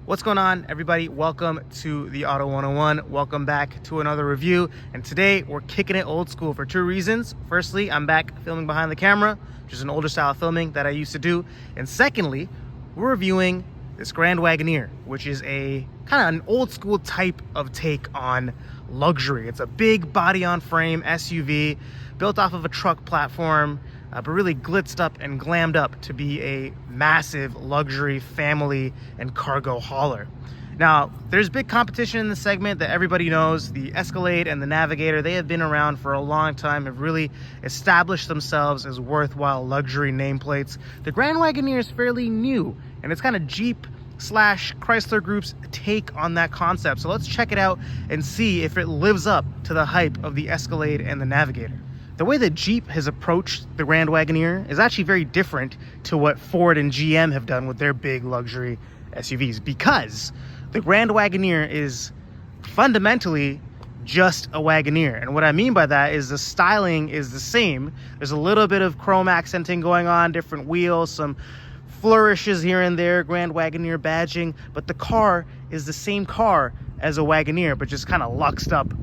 What's going on, everybody? Welcome to the Auto 101. Welcome back to another review. And today we're kicking it old school for two reasons. Firstly, I'm back filming behind the camera, which is an older style filming that I used to do. And secondly, we're reviewing this Grand Wagoneer, which is a kind of an old school type of take on luxury. It's a big body on frame SUV built off of a truck platform, but really glitzed up and glammed up to be a massive luxury family and cargo hauler. Now, there's big competition in this segment that everybody knows. The Escalade and the Navigator, they have been around for a long time, have really established themselves as worthwhile luxury nameplates. The Grand Wagoneer is fairly new, and it's kind of Jeep / Chrysler Group's take on that concept. So let's check it out and see if it lives up to the hype of the Escalade and the Navigator. The way that Jeep has approached the Grand Wagoneer is actually very different to what Ford and GM have done with their big luxury SUVs, because the Grand Wagoneer is fundamentally just a Wagoneer. And what I mean by that is the styling is the same. There's a little bit of chrome accenting going on, different wheels, some flourishes here and there, Grand Wagoneer badging, but the car is the same car as a Wagoneer, but just kind of luxed up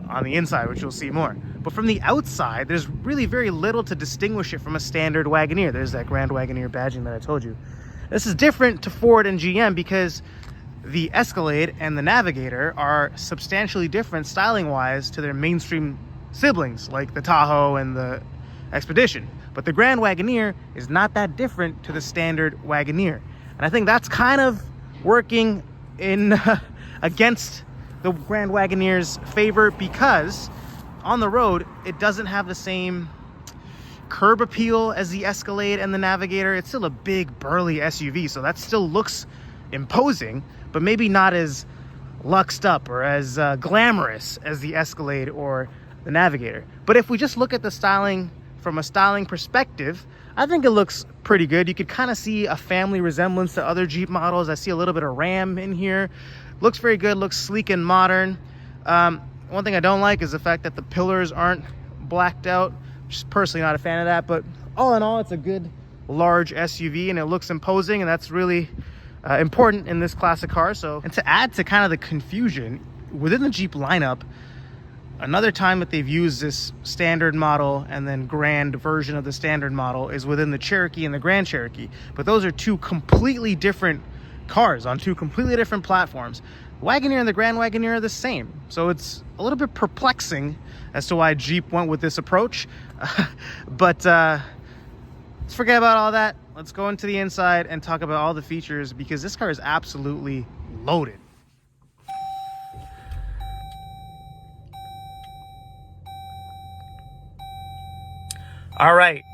on the inside, which you'll see more. But from the outside, there's really very little to distinguish it from a standard Wagoneer. There's that Grand Wagoneer badging that I told you. This is different to Ford and GM because the Escalade and the Navigator are substantially different styling-wise to their mainstream siblings, like the Tahoe and the Expedition. But the Grand Wagoneer is not that different to the standard Wagoneer. And I think that's kind of working in against the Grand Wagoneer's favor, because on the road, it doesn't have the same curb appeal as the Escalade and the Navigator. It's still a big, burly SUV, so that still looks imposing, but maybe not as luxed up or as glamorous as the Escalade or the Navigator. But if we just look at the styling from a styling perspective, I think it looks pretty good. You could kind of see a family resemblance to other Jeep models. I see a little bit of Ram in here. Looks very good, looks sleek and modern. One thing I don't like is the fact that the pillars aren't blacked out. Just personally not a fan of that, but all in all, it's a good large SUV and it looks imposing, and that's really important in this classic car. So, and to add to kind of the confusion within the Jeep lineup, another time that they've used this standard model and then grand version of the standard model is within the Cherokee and the Grand Cherokee. But those are two completely different cars on two completely different platforms. The Wagoneer and the Grand Wagoneer are the same. So it's a little bit perplexing as to why Jeep went with this approach. But let's forget about all that. Let's go into the inside and talk about all the features, because this car is absolutely loaded. All right,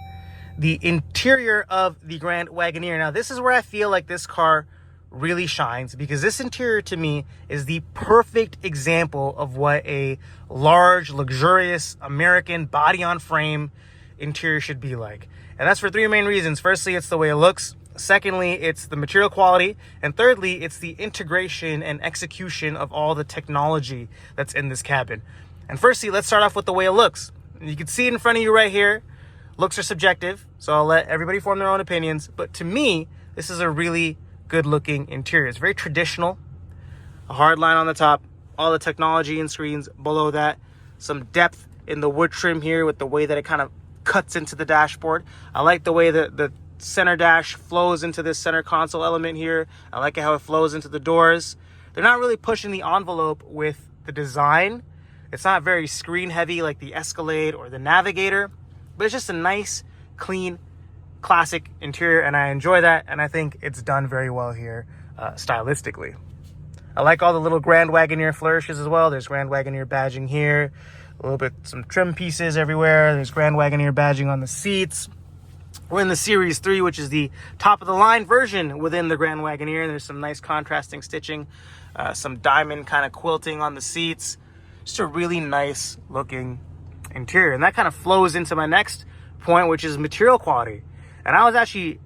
the interior of the Grand Wagoneer. Now, this is where I feel like this car really shines, because this interior to me is the perfect example of what a large, luxurious American body on frame interior should be like. And that's for three main reasons. Firstly, it's the way it looks. Secondly, it's the material quality. And thirdly, it's the integration and execution of all the technology that's in this cabin. And firstly, let's start off with the way it looks. You can see it in front of you right here. Looks are subjective, so I'll let everybody form their own opinions. But to me, this is a really good looking interior. It's very traditional. A hard line on the top, all the technology and screens below that, some depth in the wood trim here with the way that it kind of cuts into the dashboard. I like the way that the center dash flows into this center console element here. I like how it flows into the doors. They're not really pushing the envelope with the design. It's not very screen heavy like the Escalade or the Navigator, but it's just a nice, clean, classic interior, and I enjoy that, and I think it's done very well here stylistically. I like all the little Grand Wagoneer flourishes as well. There's Grand Wagoneer badging here, a little bit, some trim pieces everywhere. There's Grand Wagoneer badging on the seats. We're in the Series 3, which is the top of the line version within the Grand Wagoneer. There's some nice contrasting stitching, some diamond kind of quilting on the seats. Just a really nice looking interior, and that kind of flows into my next point, which is material quality. And I was actually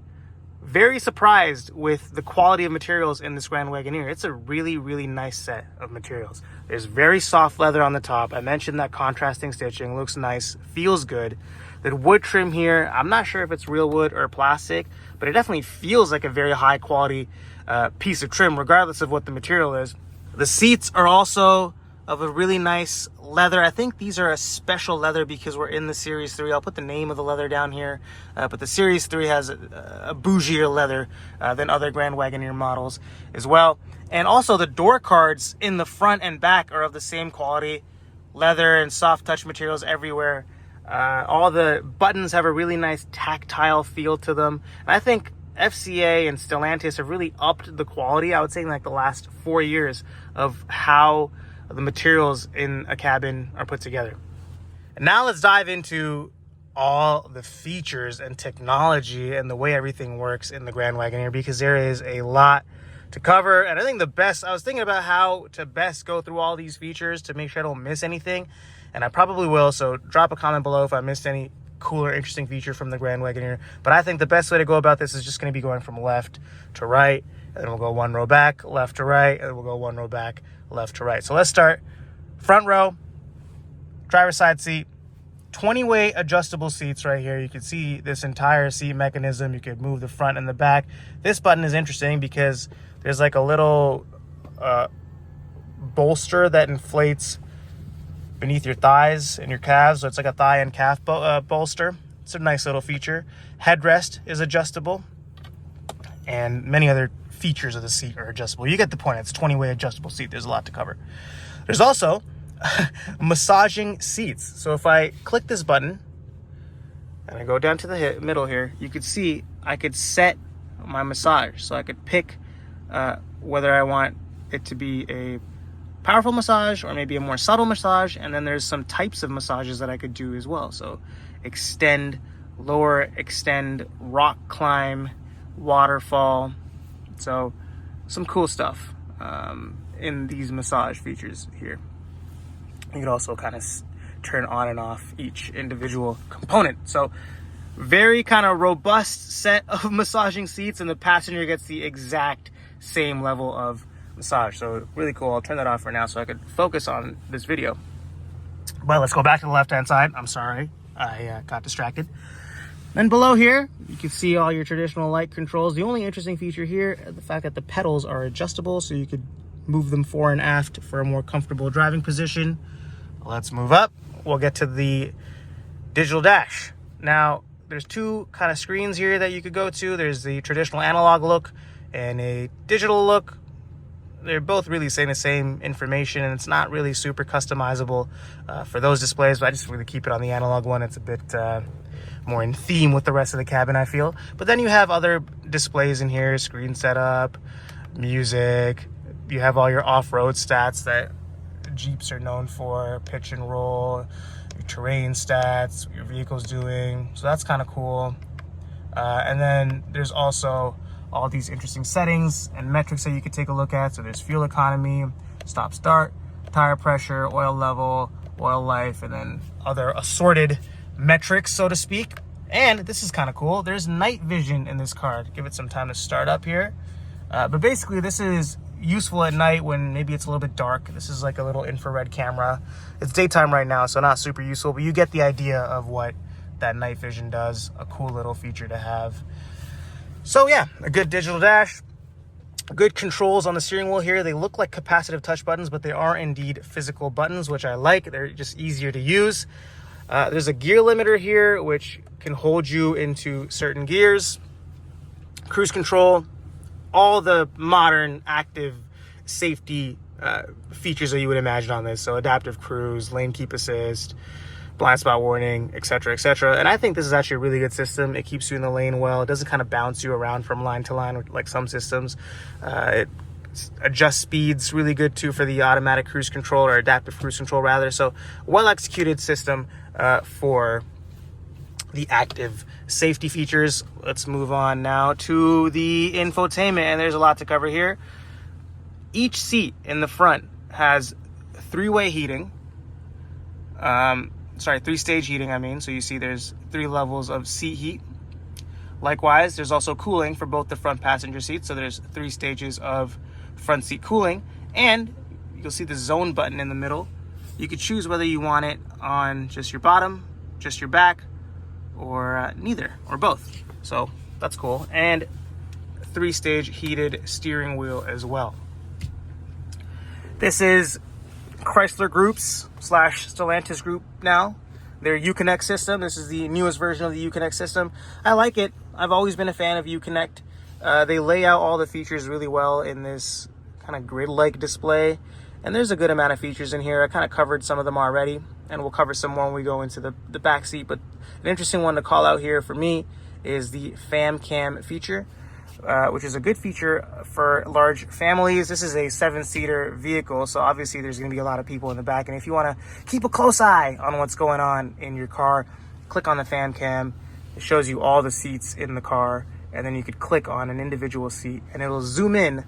very surprised with the quality of materials in this Grand Wagoneer. It's a really, really nice set of materials. There's very soft leather on the top. I mentioned that contrasting stitching looks nice, feels good. The wood trim here, I'm not sure if it's real wood or plastic, but it definitely feels like a very high quality piece of trim, regardless of what the material is. The seats are also of a really nice leather. I think these are a special leather because we're in the Series 3. I'll put the name of the leather down here. But the Series 3 has a bougier leather than other Grand Wagoneer models as well. And also the door cards in the front and back are of the same quality. Leather and soft touch materials everywhere. All the buttons have a really nice tactile feel to them. And I think FCA and Stellantis have really upped the quality, I would say, in like the last 4 years of how the materials in a cabin are put together. And now let's dive into all the features and technology and the way everything works in the Grand Wagoneer, because there is a lot to cover. And I think I was thinking about how to best go through all these features to make sure I don't miss anything. And I probably will, so drop a comment below if I missed any cool or interesting feature from the Grand Wagoneer. But I think the best way to go about this is just going to be going from left to right, and then we'll go one row back, left to right, and then we'll go one row back, left to right. So let's start. Front row, driver's side seat, 20-way adjustable seats right here. You can see this entire seat mechanism. You could move the front and the back. This button is interesting because there's like a little bolster that inflates beneath your thighs and your calves. So it's like a thigh and calf bolster. It's a nice little feature. Headrest is adjustable, and many other features of the seat are adjustable. You get the point. It's a 20-way adjustable seat. There's a lot to cover. There's also massaging seats. So if I click this button and I go down to the middle here, you could see I could set my massage. So I could pick whether I want it to be a powerful massage or maybe a more subtle massage. And then there's some types of massages that I could do as well. So extend, lower extend, rock climb, waterfall. So some cool stuff in these massage features here. You can also kind of turn on and off each individual component. So very kind of robust set of massaging seats, and the passenger gets the exact same level of massage. So really cool. I'll turn that off for now so I could focus on this video. But let's go back to the left-hand side. I'm sorry, I got distracted. Then below here, you can see all your traditional light controls. The only interesting feature here is the fact that the pedals are adjustable, so you could move them fore and aft for a more comfortable driving position. Let's move up. We'll get to the digital dash. Now, there's two kind of screens here that you could go to. There's the traditional analog look and a digital look. They're both really saying the same information, and it's not really super customizable for those displays, but I just really keep it on the analog one. It's a bit more in theme with the rest of the cabin, I feel. But then you have other displays in here, screen setup, music. You have all your off-road stats that Jeeps are known for, pitch and roll, your terrain stats, what your vehicle's doing. So that's kind of cool. And then there's also all these interesting settings and metrics that you could take a look at. So there's fuel economy, stop start, tire pressure, oil level, oil life, and then other assorted metrics, so to speak. And this is kind of cool. There's night vision in this car. Give it some time to start up here. But basically this is useful at night when maybe it's a little bit dark. This is like a little infrared camera. It's daytime right now, so not super useful, but you get the idea of what that night vision does. A cool little feature to have. So yeah, a good digital dash, good controls on the steering wheel here. They look like capacitive touch buttons, but they are indeed physical buttons, which I like. They're just easier to use. There's a gear limiter here, which can hold you into certain gears. Cruise control, all the modern active safety features that you would imagine on this. So adaptive cruise, lane keep assist, blind spot warning, etc., etc. And I think this is actually a really good system. It keeps you in the lane well. It doesn't kind of bounce you around from line to line like some systems. It adjusts speeds really good too for the automatic cruise control, or adaptive cruise control rather. So well executed system for the active safety features. Let's move on now to the infotainment, and there's a lot to cover here. Each seat in the front has three-way heating. Three-stage heating, I mean. So you see there's 3 levels of seat heat. Likewise, there's also cooling for both the front passenger seats. So there's 3 stages of front seat cooling. And you'll see the zone button in the middle. You could choose whether you want it on just your bottom, just your back, or neither, or both. So that's cool. And 3-stage heated steering wheel as well. This is Chrysler Group's / Stellantis Group now. Their Uconnect system. This is the newest version of the Uconnect system. I like it. I've always been a fan of Uconnect. They lay out all the features really well in this kind of grid-like display. And there's a good amount of features in here. I kind of covered some of them already, and we'll cover some more when we go into the back seat. But an interesting one to call out here for me is the fam cam feature, which is a good feature for large families. This is a 7-seater vehicle, so obviously there's going to be a lot of people in the back. And if you want to keep a close eye on what's going on in your car, click on the fam cam. It shows you all the seats in the car, and then you could click on an individual seat, and it'll zoom in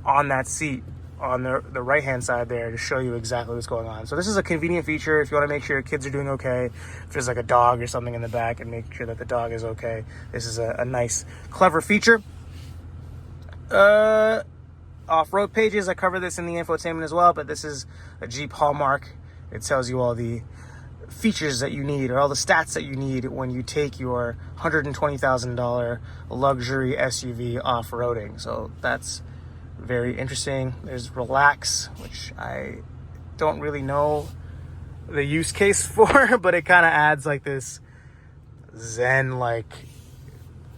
on that seat on the right-hand side there to show you exactly what's going on. So this is a convenient feature if you want to make sure your kids are doing okay. If there's like a dog or something in the back, and make sure that the dog is okay. This is a nice, clever feature. Off-road pages, I cover this in the infotainment as well, but this is a Jeep hallmark. It tells you all the features that you need, or all the stats that you need when you take your $120,000 luxury SUV off-roading. So that's very interesting. There's relax, which I don't really know the use case for, but it kind of adds like this zen-like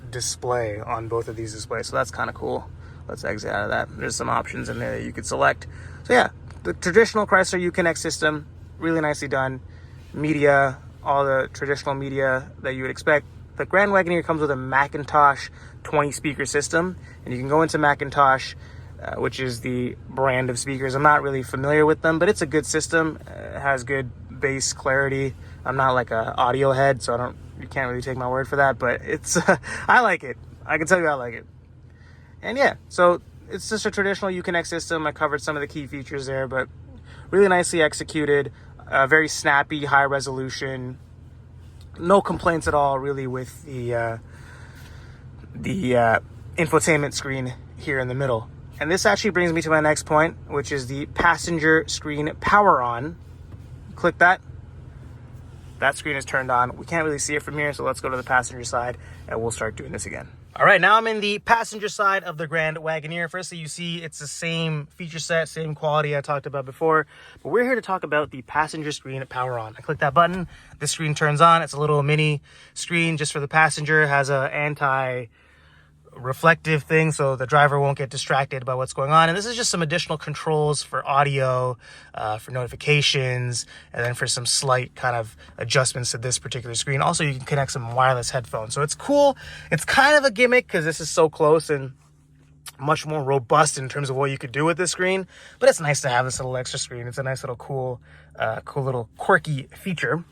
display on both of these displays. So that's kind of cool. Let's exit out of that. There's some options in there that you could select. So yeah, the traditional Chrysler Uconnect system, really nicely done. Media, all the traditional media that you would expect. The Grand Wagoneer comes with a Macintosh 20 speaker system, and you can go into Macintosh, which is the brand of speakers. I'm not really familiar with them, but it's a good system. It has good bass clarity. I'm not like a audio head, so you can't really take my word for that, but it's I like it. I can tell you I like it. And yeah, so it's just a traditional Uconnect system. I covered some of the key features there, but really nicely executed, very snappy, high resolution. No complaints at all really with the infotainment screen here in the middle. And this actually brings me to my next point, which is the passenger screen power on. Click that. That screen is turned on. We can't really see it from here, so let's go to the passenger side and we'll start doing this again. All right, now I'm in the passenger side of the Grand Wagoneer. Firstly, you see it's the same feature set, same quality I talked about before, but we're here to talk about the passenger screen power on. I click that button, the screen turns on. It's a little mini screen just for the passenger. It has a anti-reflective thing so the driver won't get distracted by what's going on. And this is just some additional controls for audio, for notifications, and then for some slight kind of adjustments to this particular screen. Also, you can connect some wireless headphones. So it's cool. It's kind of a gimmick because this is so close and much more robust in terms of what you could do with this screen. But it's nice to have this little extra screen. It's a nice little cool little quirky feature.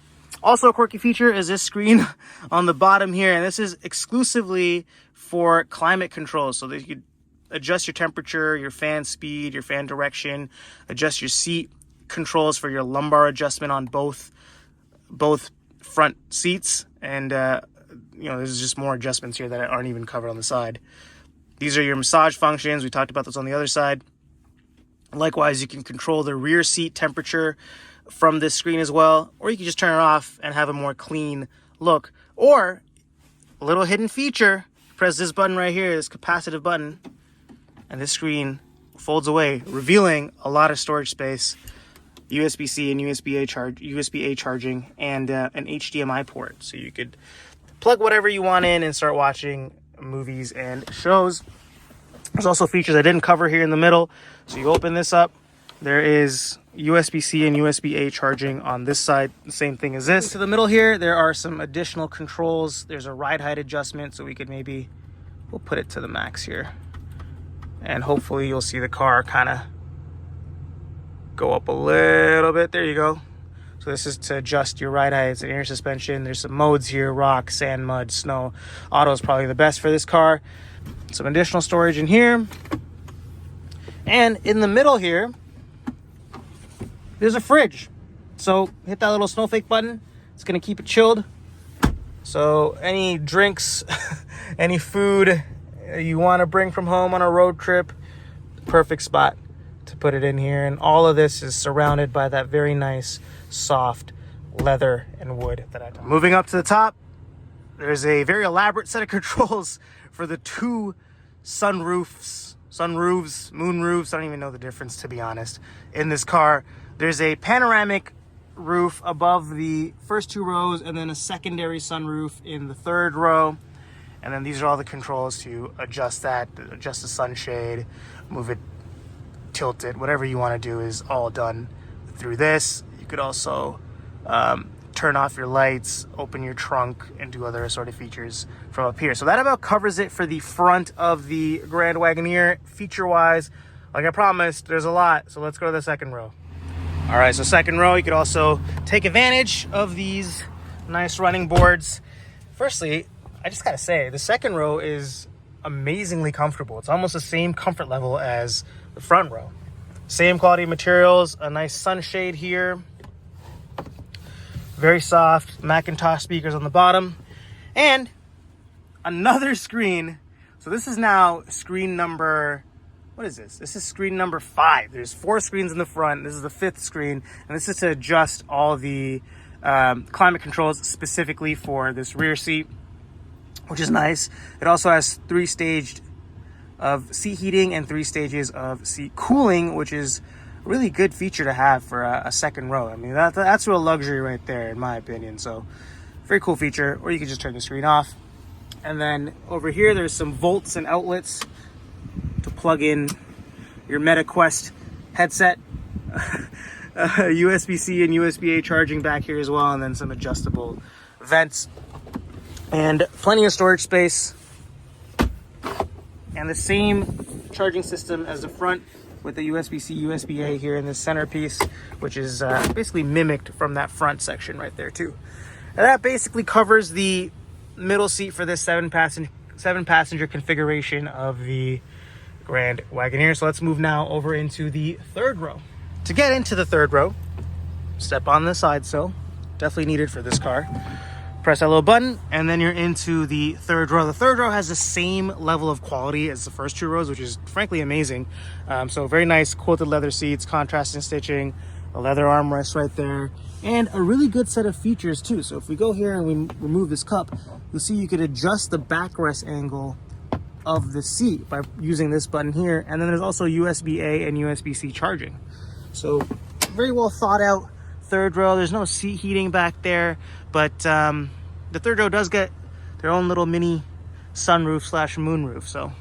Also a quirky feature is this screen on the bottom here, and this is exclusively for climate control, so that you could adjust your temperature, your fan speed, your fan direction, adjust your seat controls for your lumbar adjustment on both front seats, and there's just more adjustments here that aren't even covered on the side. These are your massage functions. We talked about those on the other side. Likewise, you can control the rear seat temperature from this screen as well, or you can just turn it off and have a more clean look. Or a little hidden feature, press this button right here, this capacitive button, and this screen folds away, revealing a lot of storage space, USB-C and USB-A charging, and an HDMI port, so you could plug whatever you want in and start watching movies and shows. There's also features I didn't cover here in the middle. So you open this up, there is USB-C and USB-A charging on this side, the same thing as this. To the middle here, there are some additional controls. There's a ride height adjustment, so we'll put it to the max here. And hopefully you'll see the car kind of go up a little bit. There you go. So this is to adjust your ride height. It's an air suspension. There's some modes here: rock, sand, mud, snow. Auto is probably the best for this car. Some additional storage in here. And in the middle here, there's a fridge. So hit that little snowflake button. It's gonna keep it chilled. So any drinks, any food you wanna bring from home on a road trip, perfect spot to put it in here. And all of this is surrounded by that very nice, soft leather and wood that I talked about. Moving up to the top, there's a very elaborate set of controls for the two sunroofs, moonroofs. I don't even know the difference, to be honest, in this car. There's a panoramic roof above the first 2 rows, and then a secondary sunroof in the 3rd row. And then these are all the controls to adjust that, adjust the sunshade, move it, tilt it, whatever you want to do is all done through this. You could also turn off your lights, open your trunk, and do other assorted features from up here. So that about covers it for the front of the Grand Wagoneer. Feature-wise, like I promised, there's a lot. So let's go to the 2nd row. All right, so 2nd row, you could also take advantage of these nice running boards. Firstly, I just gotta say, the 2nd row is amazingly comfortable. It's almost the same comfort level as the front row. Same quality materials, a nice sunshade here. Very soft Macintosh speakers on the bottom. And another screen. So this is now screen number, what is this? This is screen number 5. There's 4 screens in the front. This is the 5th screen. And this is to adjust all the climate controls specifically for this rear seat, which is nice. It also has 3 stages of seat heating and 3 stages of seat cooling, which is a really good feature to have for a 2nd row. I mean, that's real luxury right there, in my opinion. So very cool feature. Or you can just turn the screen off. And then over here, there's some volts and outlets to plug in your MetaQuest headset. USB-C and USB-A charging back here as well, and then some adjustable vents. And plenty of storage space. And the same charging system as the front, with the USB-C, USB-A here in the centerpiece, which is basically mimicked from that front section right there too. And that basically covers the middle seat for this 7-passenger configuration of the Grand Wagoneer. So let's move now over into the 3rd row. To get into the 3rd row, step on the side sill. Definitely needed for this car. Press that little button, and then you're into the 3rd row. The 3rd row has the same level of quality as the first 2 rows, which is frankly amazing. So very nice quilted leather seats, contrasting stitching, a leather armrest right there, and a really good set of features too. So if we go here and we remove this cup, you'll see you could adjust the backrest angle of the seat by using this button here. And then there's also USB-A and USB-C charging. So very well thought out 3rd row. There's no seat heating back there, but the 3rd row does get their own little mini sunroof / moonroof. So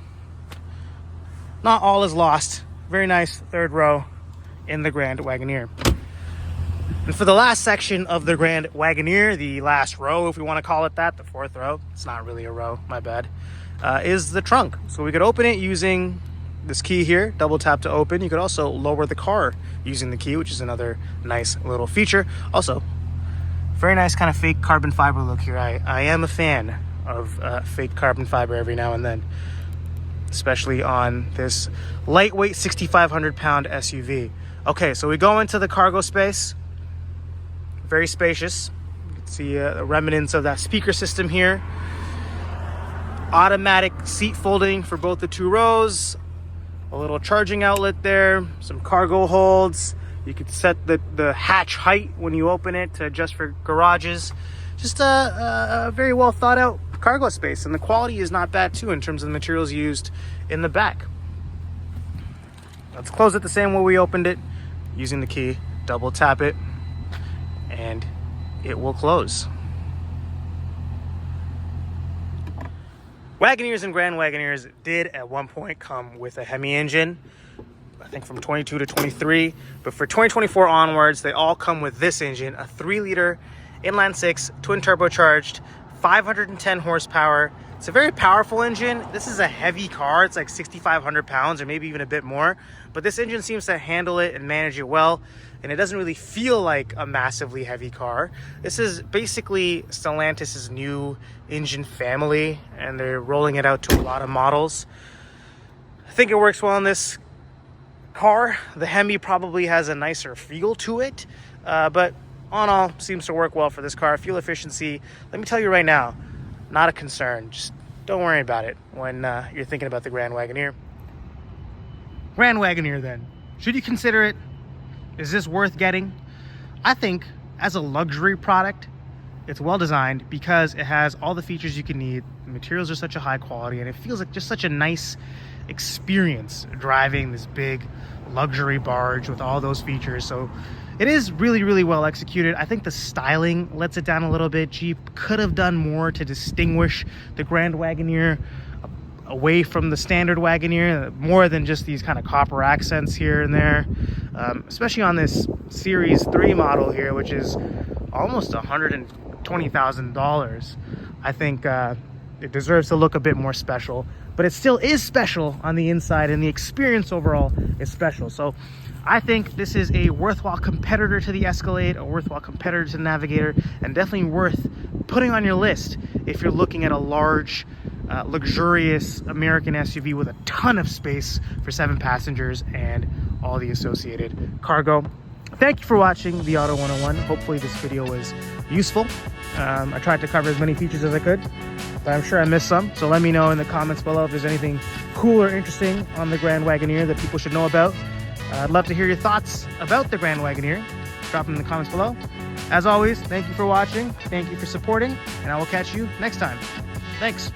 not all is lost. Very nice 3rd row in the Grand Wagoneer. And for the last section of the Grand Wagoneer, the last row, if we want to call it that, the 4th row, it's not really a row, my bad, is the trunk. So we could open it using this key here, double tap to open. You could also lower the car using the key, which is another nice little feature. Also, very nice kind of fake carbon fiber look here. I am a fan of fake carbon fiber every now and then, especially on this lightweight 6,500 pound SUV. Okay, so we go into the cargo space. Very spacious. You can see the remnants of that speaker system here. Automatic seat folding for both the 2 rows. A little charging outlet there. Some cargo holds. You could set the hatch height when you open it to adjust for garages. Just a very well thought out cargo space. And the quality is not bad too in terms of the materials used in the back. Let's close it the same way we opened it. Using the key, double tap it, and it will close. Wagoneers and Grand Wagoneers did at one point come with a Hemi engine, I think from 22 to 23, but for 2024 onwards, they all come with this engine, a 3-liter inline-6 twin turbocharged, 510 horsepower. It's a very powerful engine. This is a heavy car. It's like 6,500 pounds or maybe even a bit more, but this engine seems to handle it and manage it well, and it doesn't really feel like a massively heavy car. This is basically Stellantis's new engine family, and they're rolling it out to a lot of models. I think it works well in this car. The Hemi probably has a nicer feel to it, but all in all, seems to work well for this car. Fuel efficiency, let me tell you right now, not a concern. Just don't worry about it when you're thinking about the Grand Wagoneer. Grand Wagoneer then. Should you consider it? Is this worth getting? I think as a luxury product, it's well designed because it has all the features you can need. materials are such a high quality, and it feels like just such a nice experience driving this big luxury barge with all those features. So it is really, really well executed. I think the styling lets it down a little bit. Jeep could have done more to distinguish the Grand Wagoneer away from the standard Wagoneer, more than just these kind of copper accents here and there, especially on this Series 3 model here, which is almost $120,000. I think it deserves to look a bit more special, but it still is special on the inside, and the experience overall is special. So I think this is a worthwhile competitor to the Escalade, a worthwhile competitor to the Navigator, and definitely worth putting on your list if you're looking at a large, luxurious American SUV with a ton of space for 7 passengers and all the associated cargo. Thank you for watching the Auto 101. Hopefully this video was useful. I tried to cover as many features as I could, but I'm sure I missed some. So let me know in the comments below if there's anything cool or interesting on the Grand Wagoneer that people should know about. I'd love to hear your thoughts about the Grand Wagoneer. Drop them in the comments below. As always, thank you for watching, thank you for supporting, and I will catch you next time. Thanks.